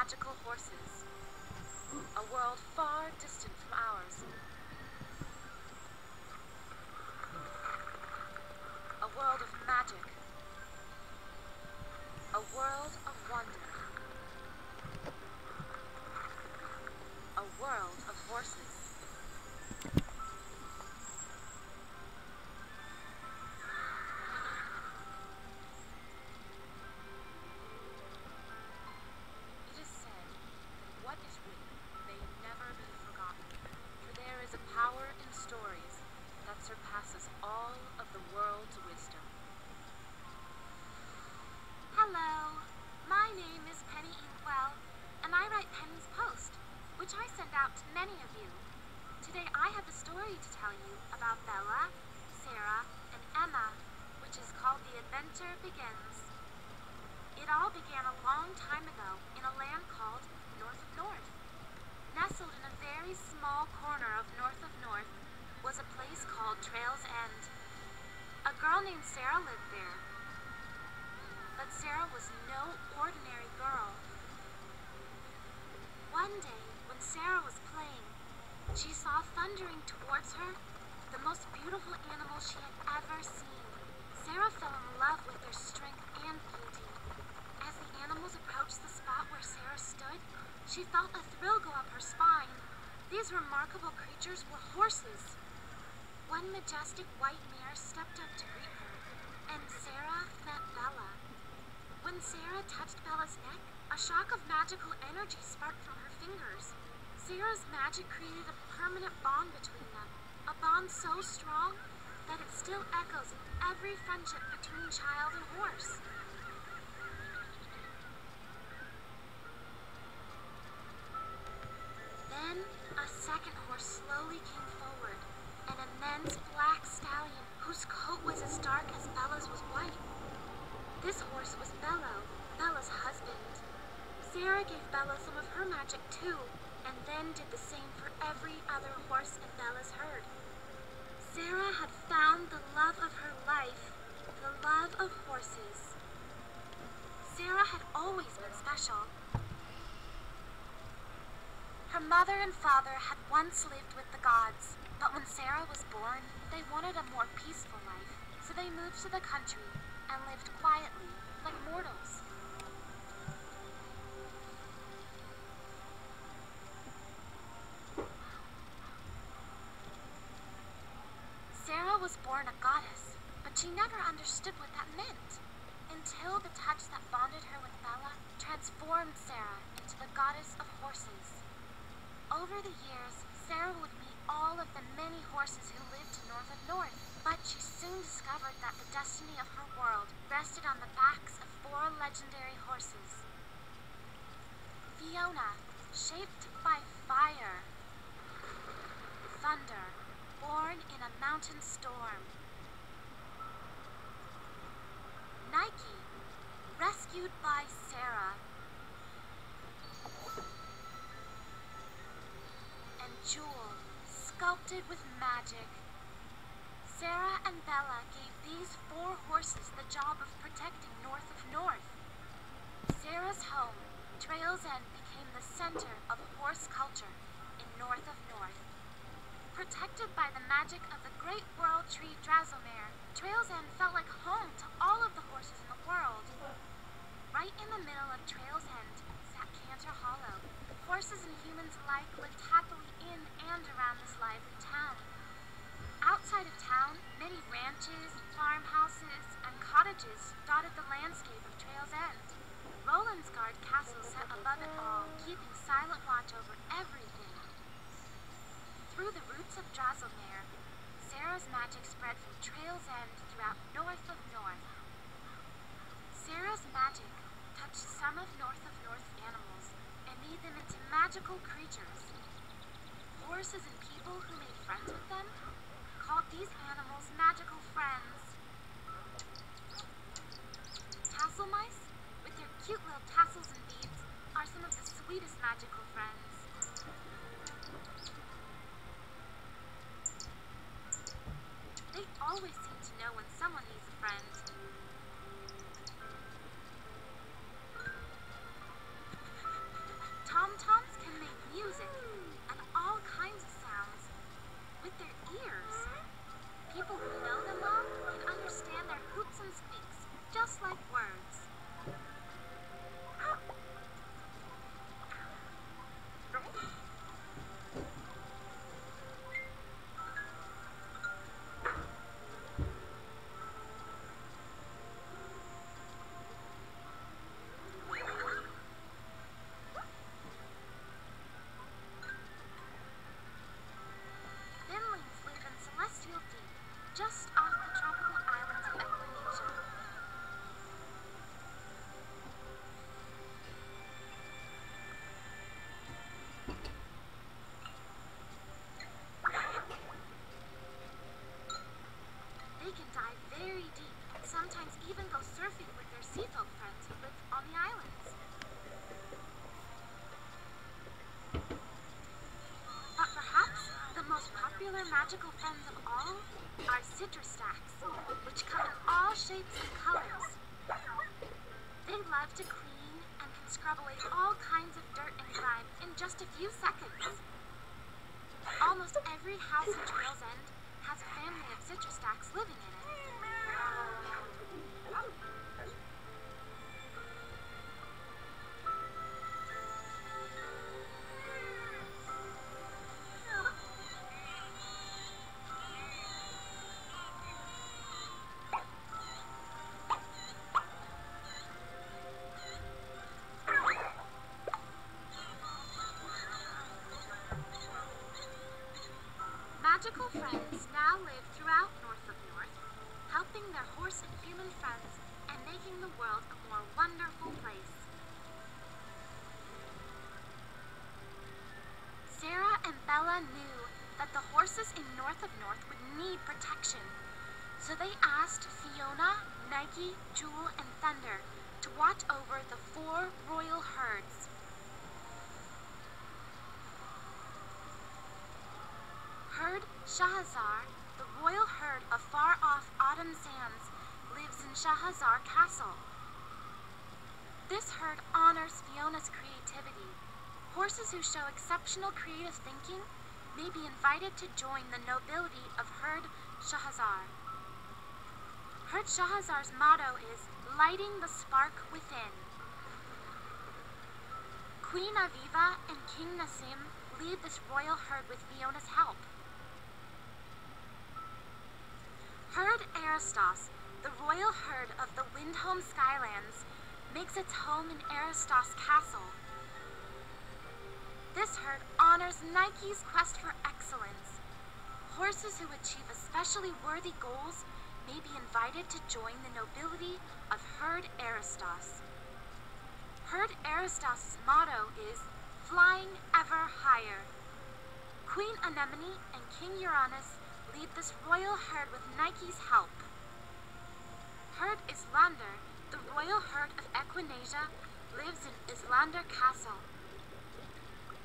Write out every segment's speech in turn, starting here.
magical horses. A world far distant from ours. A world of magic. A world of wonder. A world of horses. It is said that what is written may never be forgotten, for there is a power in stories that surpasses all of the world's wisdom. Hello, my name is Penny Inkwell, and I write Penny's Post, which I send out to many of you. Today I have a story to tell you about Bella, Sarah, and Emma, which is called The Adventure Begins. It all began a long time ago in a land called North of North. Nestled in a very small corner of North was a place called Trail's End. A girl named Sarah lived there. But Sarah was no ordinary girl. One day, when Sarah was playing, she saw thundering towards her the most beautiful animal she had ever seen. Sarah fell in love with their strength and beauty. As the animals approached the spot where Sarah stood, she felt a thrill go up her spine. These remarkable creatures were horses. One majestic white mare stepped up to greet her, and Sarah met Bella. When Sarah touched Bella's neck, a shock of magical energy sparked from her fingers. Sarah's magic created a permanent bond between them, a bond so strong that it still echoes in every friendship between child and horse. Then, a second horse slowly came forward, an immense black stallion whose coat was as dark as Bella's was white. This horse was Bello, Bella's husband. Sarah gave Bella some of her magic too, and then did the same for every other horse in Bella's herd. Sarah had found the love of her life, the love of horses. Sarah had always been special. Her mother and father had once lived with the gods, but when Sarah was born, they wanted a more peaceful life, so they moved to the country and lived quietly, like mortals. Sarah was born a goddess, but she never understood what that meant, until the touch that bonded her with Bella transformed Sarah into the goddess of horses. Over the years, Sarah would meet all of the many horses who lived in North of North, but she soon discovered that the destiny of her world rested on the backs of 4 legendary horses. Fiona, shaped by fire. Thunder, born in a mountain storm. Nike, rescued by Sarah. And Jewel, sculpted with magic. Sarah and Bella gave these 4 horses the job of protecting North of North. Sarah's home, Trail's End, became the center of horse culture in North of North. Protected by the magic of the great world tree Drazomere, Trail's End felt like home to all of the horses in the world. Right in the middle of Trail's End sat Cantor Hollow. Horses and humans alike lived happily in and around this lively town. Outside of town, many ranches, farmhouses, and cottages dotted the landscape of Trail's End. Rolandsgard Castle sat above it all, keeping silent watch over everything. Through the roots of Drazomere, Sarah's magic spread from Trail's End throughout North of North. Sarah's magic touched some of North's animals and made them into magical creatures. Horses and people who made friends with them called these animals magical friends. Tassel mice, with their cute little tassels and beads, are some of the sweetest magical friends. They always seem to know when someone needs a friend. magical friends of all are citrus stacks, which come in all shapes and colors. They love to clean and can scrub away all kinds of dirt and grime in just a few seconds. Almost every house in Trail's End has a family of citrus stacks living in it. Magical friends now live throughout North of North, helping their horse and human friends and making the world a more wonderful place. Sarah and Bella knew that the horses in North of North would need protection, so they asked Fiona, Nike, Jewel, and Thunder to watch over the 4 royal herds. Herd Shahazar, the royal herd of far-off Autumn Sands, lives in Shahazar Castle. This herd honors Fiona's creativity. Horses who show exceptional creative thinking may be invited to join the nobility of Herd Shahazar. Herd Shahazar's motto is lighting the spark within. Queen Aviva and King Nassim lead this royal herd with Fiona's help. Herd Aristos, the royal herd of the Windhome Skylands, makes its home in Aristos Castle. This herd honors Nike's quest for excellence. Horses who achieve especially worthy goals may be invited to join the nobility of Herd Aristos. Herd Aristos' motto is flying ever higher. Queen Anemone and King Uranus lead this royal herd with Nike's help. Herd Islander, the royal herd of Equinasia, lives in Islander Castle.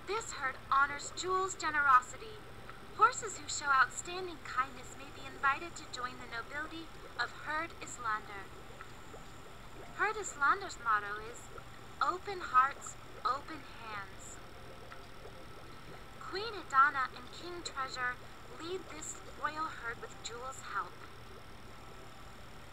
This herd honors Jewel's generosity. Horses who show outstanding kindness may be invited to join the nobility of Herd Islander. Herd Islander's motto is open hearts, open hands. Queen Adana and King Treasure lead this royal herd with Jewel's help.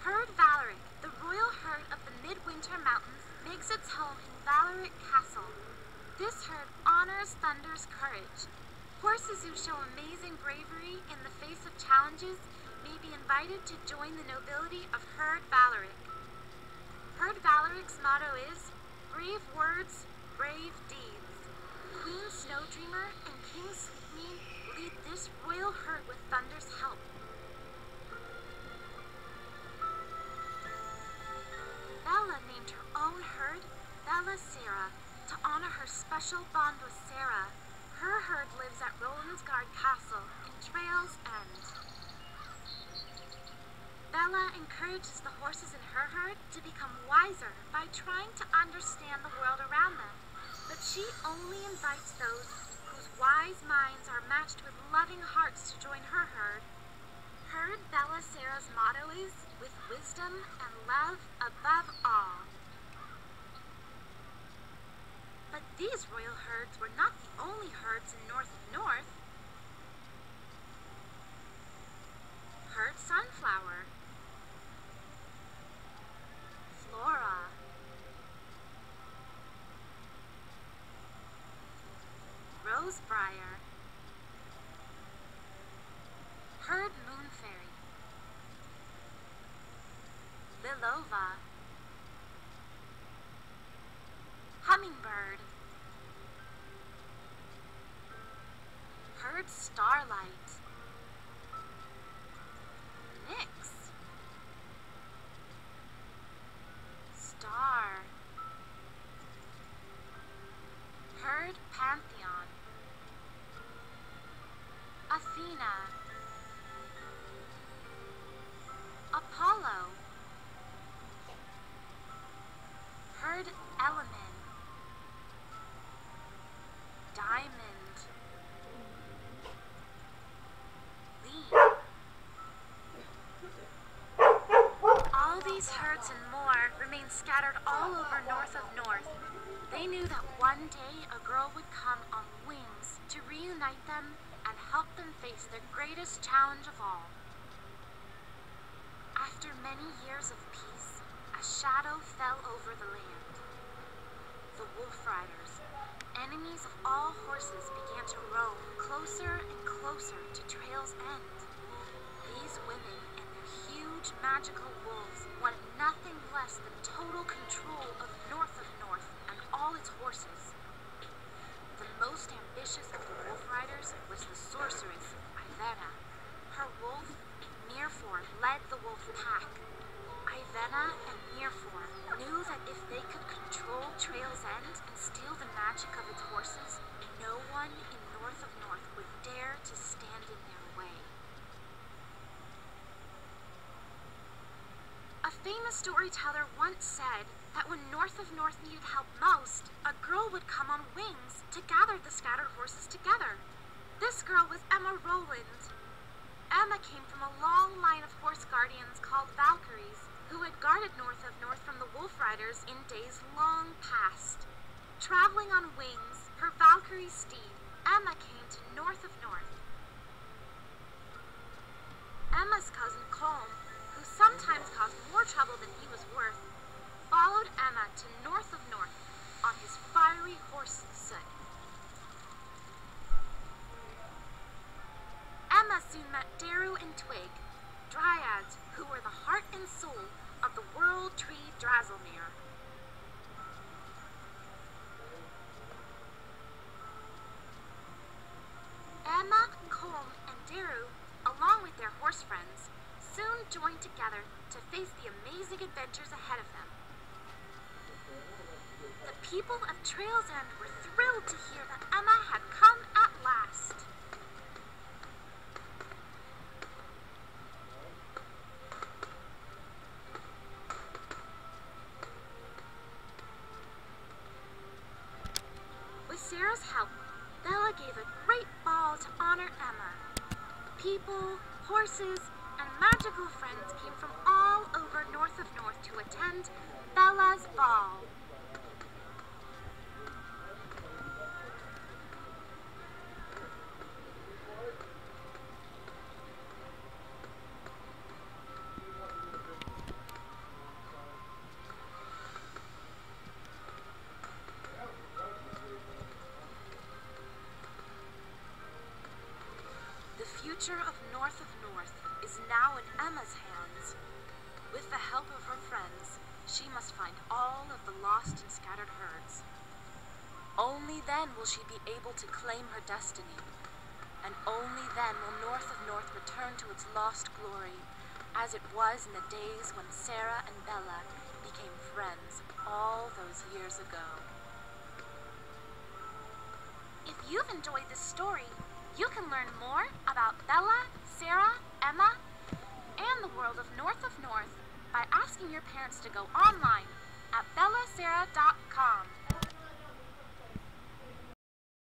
Herd Valeric, the royal herd of the Midwinter Mountains, makes its home in Valeric Castle. This herd honors Thunder's courage. Horses who show amazing bravery in the face of challenges may be invited to join the nobility of Herd Valeric. Herd Valeric's motto is brave words, brave deeds. Queen Snowdreamer and King Sleepmean lead this royal herd with Thunder's help. Bella named her own herd BellaSara to honor her special bond with Sarah. Her herd lives at Rolandsgard Castle in Trail's End. Bella encourages the horses in her herd to become wiser by trying to understand the world around them, but she only invites those whose wise minds are matched with loving hearts to join her herd. Herd BellaSara's motto is, with wisdom and love above all. But these royal herds were not the only herds in North of North. Herd Sunflower, Flora, Rosebriar, Herd Moonfairy, Lilova, Hummingbird, Herd Starlight, Nyx, Star, Herd Pantheon, Athena, Apollo, Herd Element, Diamond, all over north of North. They knew that one day a girl would come on wings to reunite them and help them face their greatest challenge of all. After many years of peace, a shadow fell over the land. The Wolf Riders, enemies of all horses, began to roam closer and closer to Trail's End. These women and their huge magical wolves wanted nothing less than total control of North and all its horses. The most ambitious of the Wolf Riders was the sorceress, Ivana. Her wolf, Mirfor, led the wolf pack. Ivana and Mirfor knew that if they could control Trail's End and steal the magic of its horses, no one in North would dare to stand in their way. A famous storyteller once said that when North needed help most, a girl would come on wings to gather the scattered horses together. This girl was Emma Rowland. Emma came from a long line of horse guardians called Valkyries, who had guarded North from the Wolf Riders in days long past. Traveling on wings, her Valkyrie steed, Emma came to North. Emma's cousin Colm, who sometimes caused more trouble than he was worth, followed Emma to North on his fiery horse Soot. Emma soon met Daru and Twig, dryads who were the heart and soul of the world tree Drazelmere. Emma, Colm, and Daru, along with their horse friends, soon joined together to face the amazing adventures ahead of them. The people of Trail's End were thrilled to hear that Emma had come at last. With Sarah's help, Bella gave a great ball to honor Emma. People, horses, and magical friends came from all over North to attend Bella's ball. The future of North is now in Emma's hands. With the help of her friends, she must find all of the lost and scattered herds. Only then will she be able to claim her destiny, and only then will North return to its lost glory, as it was in the days when Sarah and Bella became friends all those years ago. If you've enjoyed this story, you can learn more about Bella, Sarah, Emma, and the world of North by asking your parents to go online at BellaSara.com.